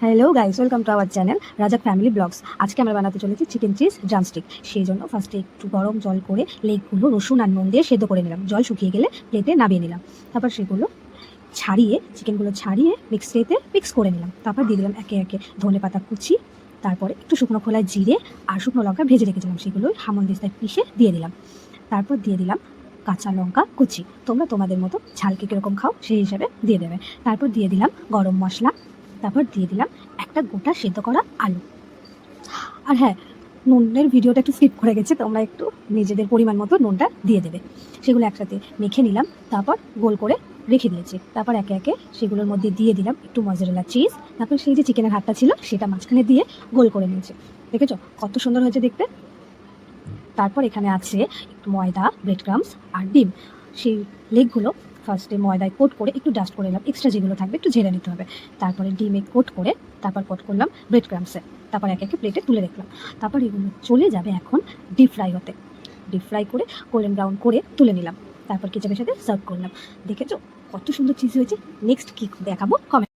Hello guys, welcome to our channel Razak family vlogs. আজকে আমরা বানাতে চলেছি চিকেন চিজ ড্রামস্টিক। সেই জন্য ফার্স্টে একটু গরম জল করে লেগগুলো রসুন আর নুন দিয়ে সেদ্ধ করে নিলাম। জল শুকিয়ে গেলে প্লেটে নামিয়ে নিলাম। তারপর সেগুলো ছাড়িয়ে চিকেনগুলো ছাড়িয়ে মিক্স করে নিলাম। তারপর দিয়ে দিলাম একে একে ধনে পাতা কুচি, তারপরে একটু শুকনো খোলায় জিরে আর শুকনো লঙ্কা ভেজে রেখেছিলাম, সেগুলো হামনদিস্তায় পিষে দিয়ে দিলাম। তারপর দিয়ে দিলাম কাঁচা লঙ্কা কুচি। তোমরা তোমাদের মতো ঝালকে কীরকম খাও সেই হিসাবে দিয়ে দেবে। তারপর দিয়ে দিলাম গরম মশলা। তারপর দিয়ে দিলাম একটা গোটা সেদ্ধ করা আলু। আর হ্যাঁ, নুনের ভিডিওটা একটু স্কিপ করে গেছে, তোমরা একটু নিজেদের পরিমাণ মতো নুনটা দিয়ে দেবে। সেগুলো একসাথে মেখে নিলাম, তারপর গোল করে রেখে দিয়েছি। তারপর একে একে সেগুলোর মধ্যে দিয়ে দিলাম একটু মজেরেলা চিজ। তারপর সেই যে চিকেনের হাড়টা ছিল সেটা মাঝখানে দিয়ে গোল করে নিয়েছি। দেখেছো কত সুন্দর হয়েছে দেখতে। তারপর এখানে আছে একটু ময়দা, ব্রেড ক্রামস আর ডিম। সেই লেগগুলো ফার্স্টে ময়দায় কোট করে একটু ডাস্ট করে নিলাম, এক্সট্রা যেগুলো থাকবে একটু ঝেড়ে নিতে হবে। তারপরে ডিমে কোট করে তারপর কোট করলাম ব্রেড ক্রামসে। তারপর একে একে প্লেটে তুলে রাখলাম। তারপর এগুলো চলে যাবে এখন ডিপ ফ্রাই হতে। ডিপ ফ্রাই করে গোল্ডেন ব্রাউন করে তুলে নিলাম। তারপর কেচাপের সাথে সার্ভ করলাম। দেখেছো কত সুন্দর চিজ হয়েছে। নেক্সট কী দেখাবো কমেন্ট।